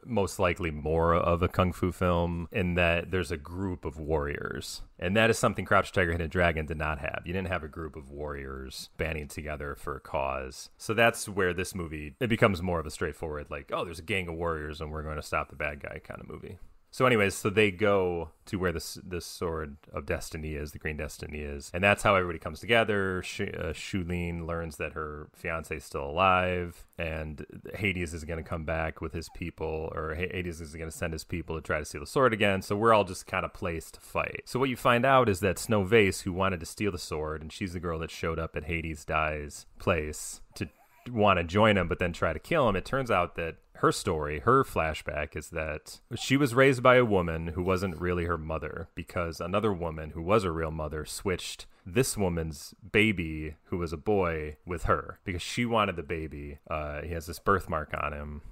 most likely more of a kung fu film in that there's a group of warriors. And that is something Crouching Tiger, Hidden Dragon did not have. You didn't have a group of warriors banding together for a cause. So that's where this movie, it becomes more of a straightforward, like, oh, there's a gang of warriors and we're going to stop the bad guy kind of movie. So anyways, so they go to where this sword of destiny is, the green destiny is. And that's how everybody comes together. Shulin learns that her fiance is still alive. And Hades is going to come back with his people, or Hades is going to send his people to try to steal the sword again. So we're all just kind of placed to fight. So what you find out is that Snow Vase, who wanted to steal the sword, and she's the girl that showed up at Hades' Die's place to want to join him but then try to kill him. It turns out that her story, her flashback, is that she was raised by a woman who wasn't really her mother, because another woman who was a real mother switched this woman's baby, who was a boy, with her because she wanted the baby. He has this birthmark on him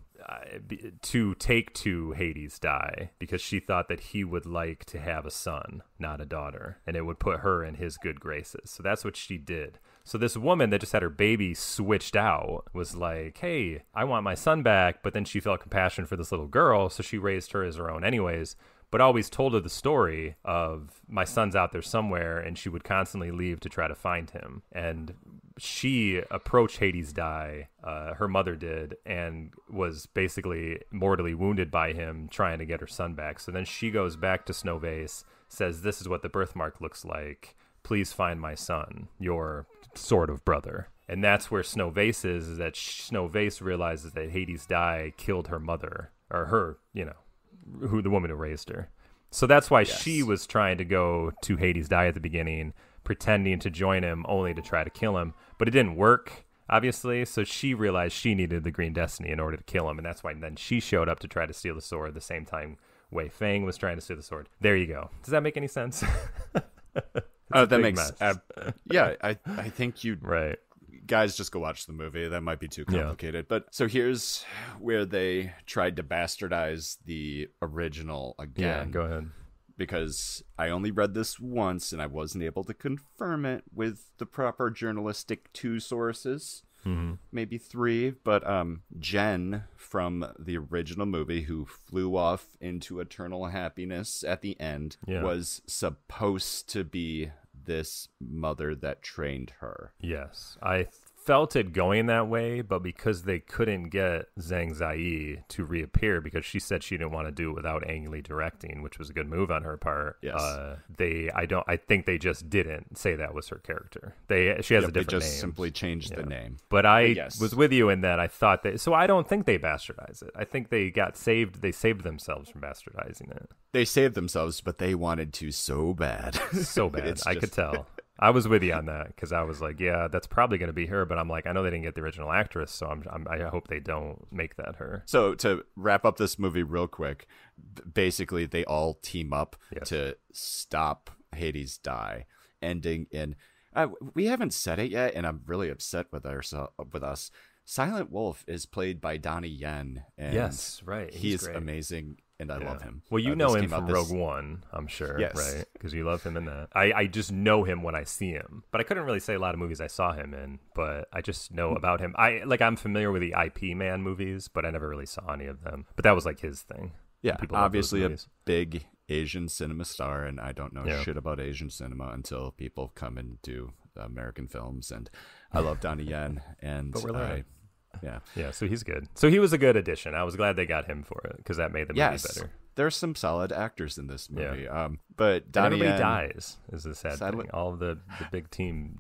to take to Hades' Die because she thought that he would like to have a son, not a daughter, and it would put her in his good graces. So that's what she did. So this woman that just had her baby switched out was like, hey, I want my son back. But then she felt compassion for this little girl, so she raised her as her own anyways, but always told her the story of my son's out there somewhere, and she would constantly leave to try to find him. And she approached Hades' Die, her mother did, and was basically mortally wounded by him trying to get her son back. So then she goes back to Snow Vase, says, this is what the birthmark looks like. Please find my son, your sort of brother. And that's where Snow Vase is that Snow Vase realizes that Hades' Die killed her mother, or her, who the woman who raised her. So that's why she was trying to go to Hades' Die at the beginning, pretending to join him only to try to kill him. But it didn't work, obviously. So she realized she needed the Green Destiny in order to kill him. And that's why then she showed up to try to steal the sword at the same time Wei Fang was trying to steal the sword. There you go. Does that make any sense? That makes yeah. I think you right. Guys, just go watch the movie. That might be too complicated. Yeah. But so here's where they tried to bastardize the original again. Yeah, go ahead. Because I only read this once and I wasn't able to confirm it with the proper journalistic 2 sources. Mm-hmm. Maybe 3, but Jen from the original movie, who flew off into eternal happiness at the end, was supposed to be this mother that trained her. Yes, I felt it going that way, but because they couldn't get Zhang Ziyi to reappear because she said she didn't want to do it without Ang Lee directing, which was a good move on her part. Yes. I think they just didn't say that was her character. She has a different name. They just simply changed the name. But I was with you in that. I thought so I don't think they bastardized it. I think they got saved. They saved themselves from bastardizing it. They saved themselves, but they wanted to so bad. So bad. I could tell. I was with you on that because I was like, yeah, that's probably going to be her. But I'm like, I know they didn't get the original actress, so I hope they don't make that her. So to wrap up this movie real quick, basically they all team up to stop Hades' Die, ending in we haven't said it yet, and I'm really upset with us. Silent Wolf is played by Donnie Yen. And yes, right. He's amazing. And I love him. Well, you know him from Rogue One, I'm sure, right? Because you love him in that. I just know him when I see him, but I couldn't really say a lot of movies I saw him in. But I just know about him. I'm familiar with the IP Man movies, but I never really saw any of them. But that was like his thing. Yeah, obviously a big Asian cinema star, and I don't know shit about Asian cinema until people come and do American films. And I love Donnie Yen, and but we're learning. Yeah, so he's good. So he was a good addition. I was glad they got him for it because that made the movie better. There's some solid actors in this movie. But Donnie Yen dies is the sad thing. All of the big team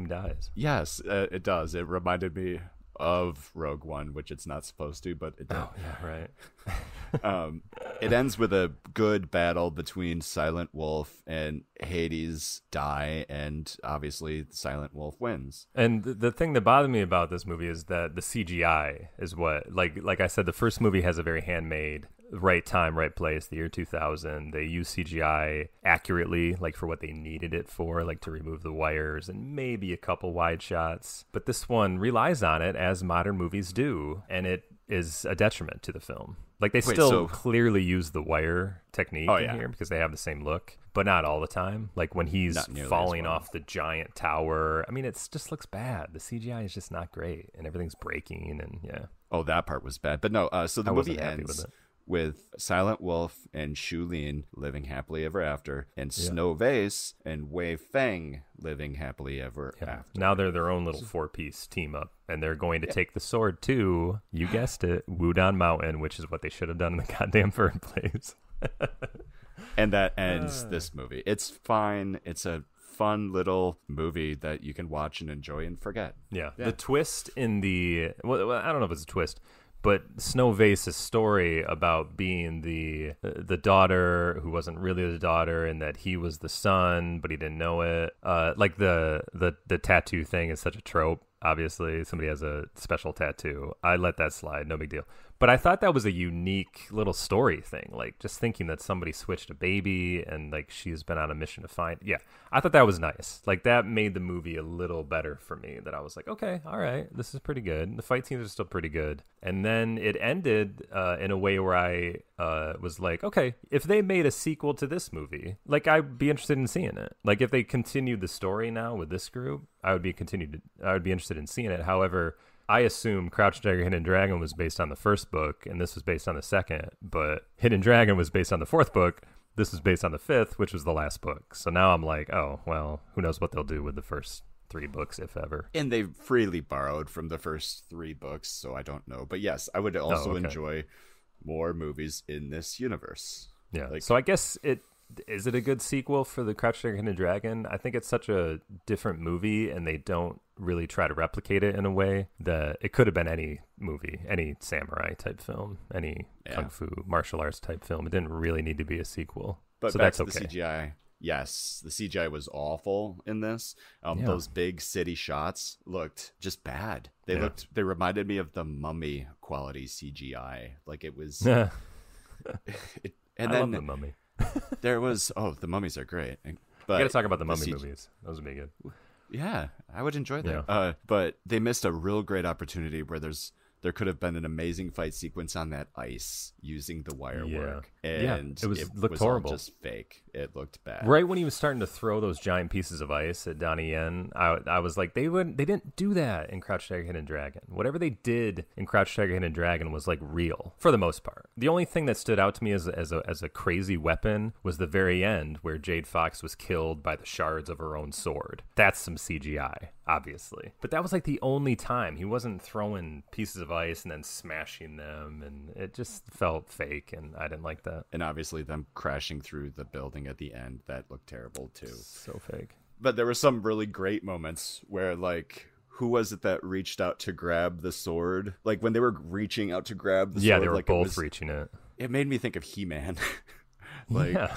dies. Yes, it does. It reminded me of Rogue One, which it's not supposed to, but it did. Oh, yeah, right. It ends with a good battle between Silent Wolf and Hades' Die, and obviously Silent Wolf wins. And the thing that bothered me about this movie is that the CGI is what, like I said, the first movie has a very handmade, right time, right place, the year 2000. They use CGI accurately, like for what they needed it for, like to remove the wires and maybe a couple wide shots. But this one relies on it as modern movies do, and it is a detriment to the film. Like they still clearly use the wire technique in here because they have the same look, but not all the time. Like when he's falling off the giant tower, I mean, it just looks bad. The CGI is just not great, and everything's breaking, and Oh, that part was bad. But no, so the movie ends with Silent Wolf and Shu Lin living happily ever after, and Snow Vase and Wei Feng living happily ever after. Now they're their own little 4-piece team up, and they're going to take the sword to, you guessed it, Wudang Mountain, which is what they should have done in the goddamn first place. And that ends this movie. It's fine. It's a fun little movie that you can watch and enjoy and forget. Yeah. The twist in the... Well, I don't know if it's a twist, but Snow Vase's story about being the daughter who wasn't really the daughter, and that he was the son, but he didn't know it. Like the tattoo thing is such a trope. Obviously, somebody has a special tattoo. I let that slide. No big deal. But I thought that was a unique little story thing. Like, just thinking that somebody switched a baby and, like, she's been on a mission to find... Yeah, I thought that was nice. Like, that made the movie a little better for me. That I was like, okay, all right, this is pretty good. The fight scenes are still pretty good. And then it ended in a way where I was like, okay, if they made a sequel to this movie, like, I'd be interested in seeing it. Like, if they continued the story now with this group, I would be interested in seeing it. However, I assume Crouching Tiger, Hidden Dragon was based on the first book, and this was based on the second. But Hidden Dragon was based on the fourth book. This was based on the fifth, which was the last book. So now I'm like, oh, well, who knows what they'll do with the first 3 books, if ever. And they freely borrowed from the first 3 books, so I don't know. But yes, I would also enjoy more movies in this universe. Yeah. Like, so I guess is it a good sequel for the Crouching Tiger, Hidden Dragon? I think it's such a different movie, and they don't really try to replicate it in a way that it could have been any movie, any samurai type film, any kung fu martial arts type film. It didn't really need to be a sequel. But so back that's to okay. the CGI. Yes, the CGI was awful in this. Those big city shots looked just bad. They reminded me of the Mummy quality CGI. Like, it was. I love the Mummy. There was the mummies are great. But I gotta talk about the Mummy movies. Those would be good. Yeah, I would enjoy that. But they missed a real great opportunity where there could have been an amazing fight sequence on that ice using the wire work. And it looked horrible. All just fake. It looked bad. Right when he was starting to throw those giant pieces of ice at Donnie Yen, I was like, they didn't do that in Crouch Tiger, Hidden Dragon. Whatever they did in Crouch Tiger, Hidden Dragon was like real for the most part. The only thing that stood out to me as a crazy weapon was the very end where Jade Fox was killed by the shards of her own sword. That's some CGI, obviously. But that was like the only time. He wasn't throwing pieces of ice and then smashing them, and it just felt fake, and I didn't like that. And obviously them crashing through the building at the end, that looked terrible too. So fake. But there were some really great moments where, like, who was it that reached out to grab the sword? Like, when they were reaching out to grab the sword. Yeah, they were like, both reaching it. It made me think of He-Man. Yeah,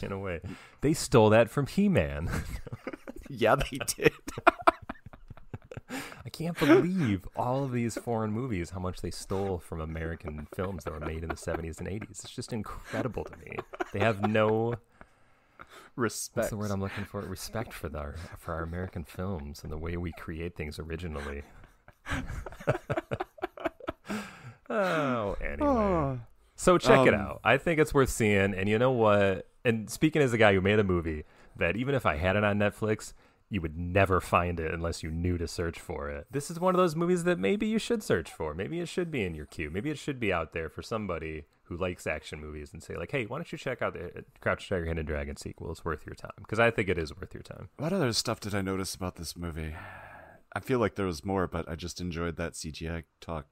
in a way. They stole that from He-Man. Yeah, they did. I can't believe all of these foreign movies, how much they stole from American films that were made in the 70s and 80s. It's just incredible to me. They have no respect. What's the word I'm looking for? Respect for our American films and the way we create things originally. Anyway. So check it out. I think it's worth seeing. And you know what? And speaking as a guy who made a movie, that even if I had it on Netflix, you would never find it unless you knew to search for it. This is one of those movies that maybe you should search for. Maybe it should be in your queue. Maybe it should be out there for somebody who likes action movies and say, like, hey, why don't you check out the Crouch Tiger, Hidden Dragon sequel? It's worth your time. Because I think it is worth your time. What other stuff did I notice about this movie? I feel like there was more, but I just enjoyed that CGI talk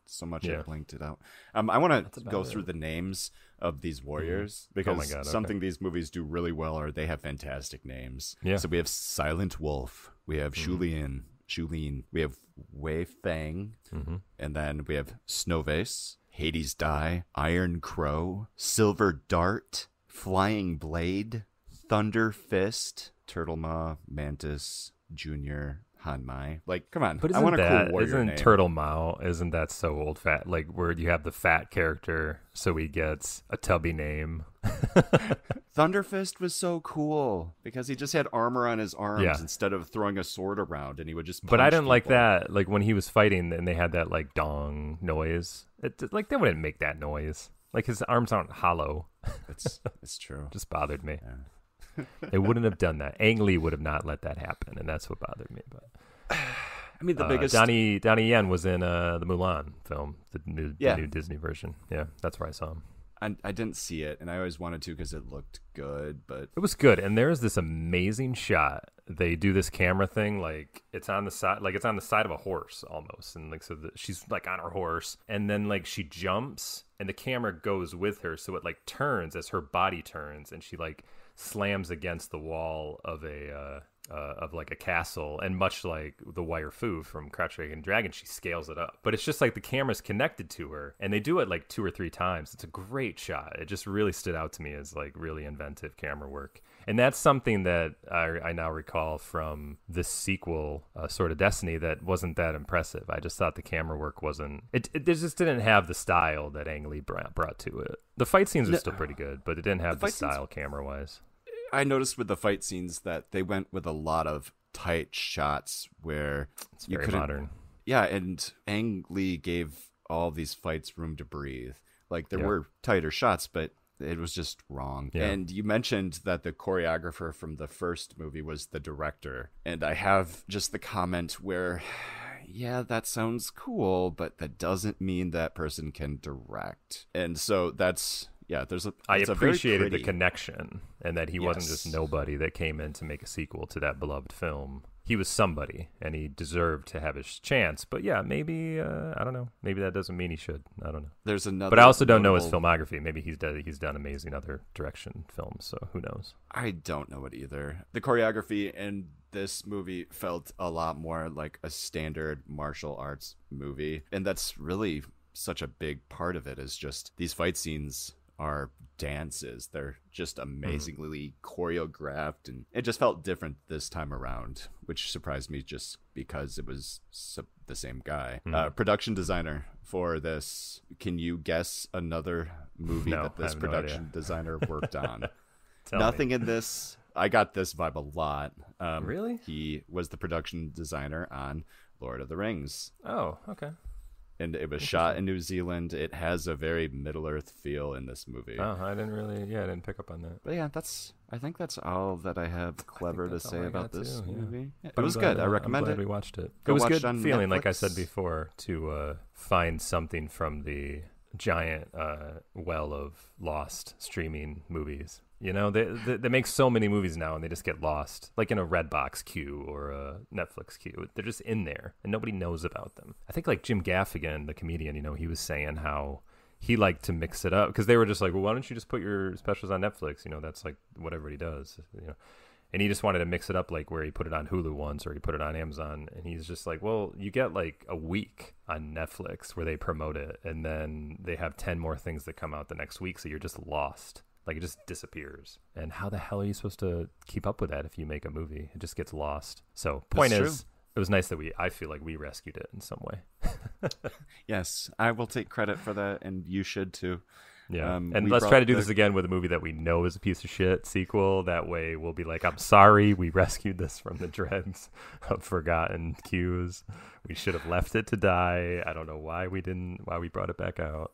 so much I blinked it out. I want to go through the names of these warriors because something these movies do really well are they have fantastic names. Yeah. So we have Silent Wolf, we have Shu Lin, we have Wei Feng, and then we have Snowface, Hades Die, Iron Crow, Silver Dart, Flying Blade, Thunder Fist, Turtle Maw, Mantis, Junior, Hanmai. Like, come on. But I want a cool warrior isn't name. Turtle Mao, isn't that so old fat? Like, where you have the fat character, so he gets a tubby name. Thunderfist was so cool because he just had armor on his arms instead of throwing a sword around, and he would just punch But I didn't people. like that. Like, when he was fighting and they had that, like, dong noise. Like, they wouldn't make that noise. Like, his arms aren't hollow. It's true. Just bothered me. Yeah. They wouldn't have done that. Ang Lee would have not let that happen, and that's what bothered me. But I mean, the biggest Donnie Yen was in the Mulan film, the new Disney version. Yeah, that's where I saw him. I didn't see it, and I always wanted to because it looked good, but it was good. And there's this amazing shot. They do this camera thing, like it's on the side of a horse almost, and like she's like on her horse, and then like she jumps, and the camera goes with her, so it like turns as her body turns, and she like slams against the wall of like a castle, and much like the wire Fu from Crouch Dragon Dragon, she scales it up. But it's just like the camera's connected to her, and they do it like 2 or 3 times. It's a great shot. It just really stood out to me as like really inventive camera work. And that's something that I now recall from this sequel, Sword of Destiny, that wasn't that impressive. I just thought the camera work wasn't... It just didn't have the style that Ang Lee brought to it. The fight scenes were still pretty good, but it didn't have the style camera-wise. I noticed with the fight scenes that they went with a lot of tight shots where it's very modern. Yeah, and Ang Lee gave all these fights room to breathe. Like there were tighter shots, but it was just wrong. Yeah. And you mentioned that the choreographer from the first movie was the director, and I have just the comment where, yeah, that sounds cool, but that doesn't mean that person can direct. And so that's... Yeah, I appreciated the connection, and that he wasn't just nobody that came in to make a sequel to that beloved film. He was somebody, and he deserved to have his chance. But yeah, maybe I don't know. Maybe that doesn't mean he should. I don't know. There's another, but I also don't know his filmography. Maybe he's done amazing other direction films. So who knows? I don't know it either. The choreography in this movie felt a lot more like a standard martial arts movie, and that's really such a big part of it. Is just these fight scenes are dances. They're just amazingly choreographed, and it just felt different this time around, which surprised me just because it was the same guy. Production designer for this, can you guess another movie that this production designer worked on? Nothing in this. I got this vibe a lot. Really? He was the production designer on Lord of the Rings. Oh, okay. And it was shot in New Zealand. It has a very Middle-earth feel in this movie. Oh, I didn't pick up on that. But yeah, I think that's all that I have clever to say about this movie. Yeah. It was good. I recommend it. We watched it. It was good feeling, Netflix. Like I said before, to find something from the giant well of lost streaming movies. You know, they make so many movies now, and they just get lost, like in a Redbox queue or a Netflix queue. They're just in there, and nobody knows about them. I think like Jim Gaffigan, the comedian, you know, he was saying how he liked to mix it up, because they were just like, well, why don't you just put your specials on Netflix? You know, that's like what everybody does, you know. And he just wanted to mix it up, like where he put it on Hulu once or he put it on Amazon. And he's just like, well, you get like a week on Netflix where they promote it, and then they have 10 more things that come out the next week. So you're just lost. Like, it just disappears. And how the hell are you supposed to keep up with that if you make a movie? It just gets lost. So point is, it was nice that I feel like we rescued it in some way. Yes, I will take credit for that, and you should too. Yeah, and let's try to do this again with a movie that we know is a piece of shit sequel. That way we'll be like, I'm sorry, we rescued this from the dregs of forgotten cues. We should have left it to die. I don't know why we brought it back out.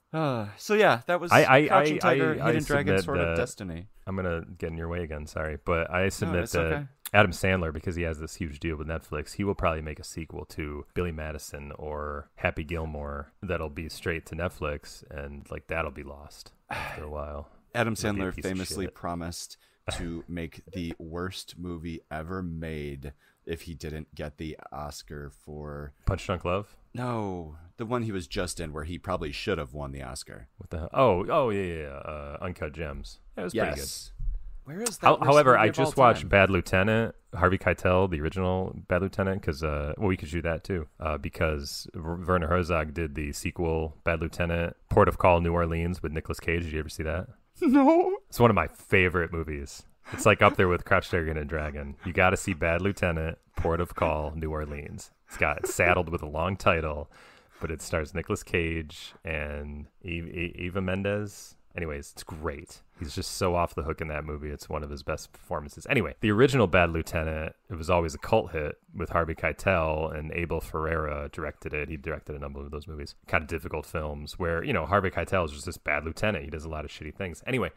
So yeah, that was Crouching Tiger, Hidden Dragon, Sword of Destiny. I'm going to get in your way again, sorry. But I submit that Adam Sandler, because he has this huge deal with Netflix, he will probably make a sequel to Billy Madison or Happy Gilmore that'll be straight to Netflix, and like that'll be lost after a while. Adam Sandler famously promised to make the worst movie ever made if he didn't get the Oscar for Punch Drunk Love. No, the one he was just in, where he probably should have won the Oscar. What the hell? Oh yeah. Uncut Gems. That was pretty good. Where is that? However, I just watched Bad Lieutenant, Harvey Keitel, the original Bad Lieutenant, because we could do that too, because Werner Herzog did the sequel, Bad Lieutenant, Port of Call, New Orleans, with Nicolas Cage. Did you ever see that? No. It's one of my favorite movies. It's like up there with Crouch Tiger, Hidden Dragon. You got to see Bad Lieutenant, Port of Call, New Orleans. It's saddled with a long title, but it stars Nicolas Cage and Eva Mendes. Anyways, it's great. He's just so off the hook in that movie. It's one of his best performances. Anyway, the original Bad Lieutenant, it was always a cult hit with Harvey Keitel, and Abel Ferreira directed it. He directed a number of those movies. Kind of difficult films where, you know, Harvey Keitel is just this bad lieutenant. He does a lot of shitty things. Anyway,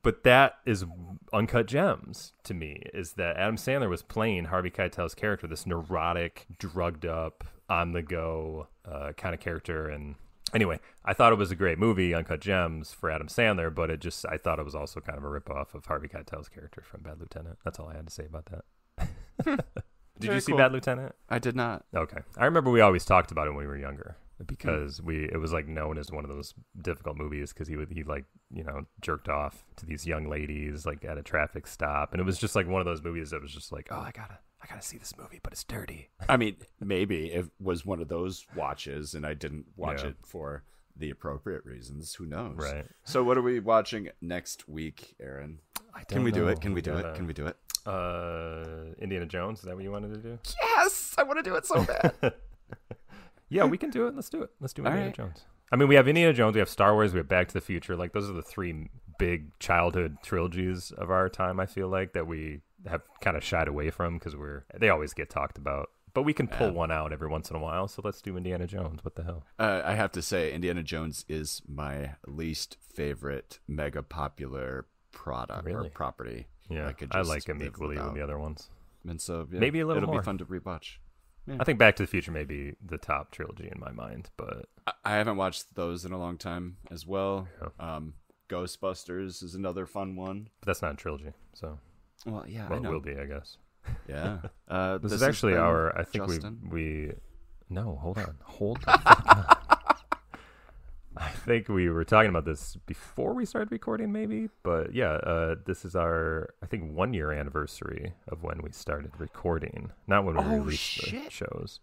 But that is uncut gems to me, is that Adam Sandler was playing Harvey Keitel's character, this neurotic, drugged up, on the go kind of character. And anyway, I thought it was a great movie, Uncut Gems, for Adam Sandler, but I thought it was also kind of a ripoff of Harvey Keitel's character from Bad Lieutenant. That's all I had to say about that. Did you see Bad Lieutenant? I did not. Okay. I remember we always talked about it when we were younger, because it was like known as one of those difficult movies, because he like, jerked off to these young ladies like at a traffic stop, and it was just like one of those movies that was just like, oh, I gotta see this movie, but it's dirty. I mean, maybe it was one of those watches and I didn't watch it for the appropriate reasons. Who knows? Right. So what are we watching next week, Aaron? Can we do it? Can we do it? Indiana Jones, is that what you wanted to do? Yes, I want to do it so bad. Yeah, we can do it. Let's do it. Let's do Indiana Jones. I mean, we have Indiana Jones, we have Star Wars, we have Back to the Future. Like, those are the three big childhood trilogies of our time, I feel like, that we have kind of shied away from because they always get talked about. But we can pull one out every once in a while, so let's do Indiana Jones. What the hell? I have to say, Indiana Jones is my least favorite mega popular product or property. Yeah, I like him equally with the other ones. And so maybe a little it'll more. be fun to rewatch. Yeah. I think Back to the Future may be the top trilogy in my mind, but I haven't watched those in a long time as well. Yeah. Ghostbusters is another fun one. But that's not a trilogy, so. Well, yeah, well, I know. It will be, I guess. Yeah. This is actually our, I think Justin? No, hold on. I think we were talking about this before we started recording, maybe. But yeah, this is our, I think, 1 year anniversary of when we started recording. Not when we released the shows.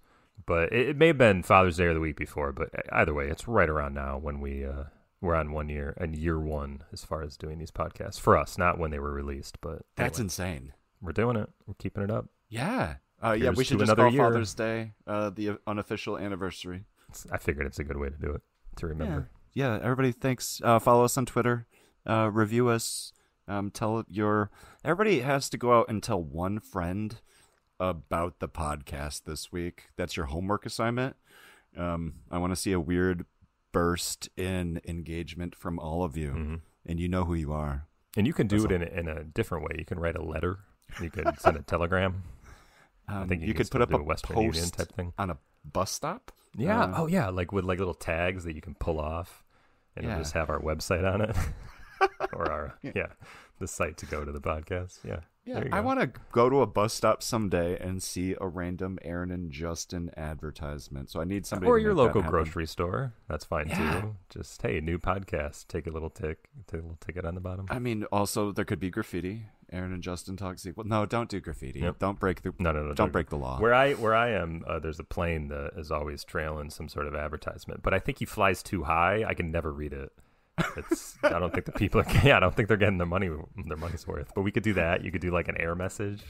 But it may have been Father's Day or the week before. But either way, it's right around now when we're on 1 year, and year one as far as doing these podcasts. For us, not when they were released. But that's insane. We're doing it. We're keeping it up. Yeah. Yeah, we should just call Father's Day the unofficial anniversary. I figured it's a good way to do it, to remember. Yeah, everybody, thanks. Follow us on Twitter. Review us. Everybody has to go out and tell one friend about the podcast this week. That's your homework assignment. I want to see a weird burst in engagement from all of you, and you know who you are. And you can do it in a different way. You can write a letter. You could send a telegram. I think you could put up a Western post Union type thing on a bus stop. Yeah. Yeah. Like with like little tags that you can pull off, and it'll just have our website on it, or our the site to go to the podcast. Yeah. Yeah. I want to go to a bus stop someday and see a random Aaron and Justin advertisement. So I need somebody. Or to your make local that grocery store. That's fine too. Just new podcast. Take a little ticket on the bottom. I mean, also there could be graffiti. Aaron and Justin talk sequel. No, don't do graffiti. Yep. Don't break the Don't break the law. Where I am, there's a plane that is always trailing some sort of advertisement, but I think he flies too high. I can never read it. I don't think the people I don't think they're getting their money's worth. But we could do that. You could do like an air message.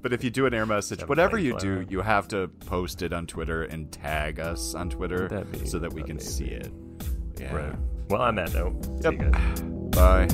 But if you do an air message, whatever you do, you have to post it on Twitter and tag us on Twitter so that we can see it. Yeah. Right. Well, on that note, see you guys. Bye.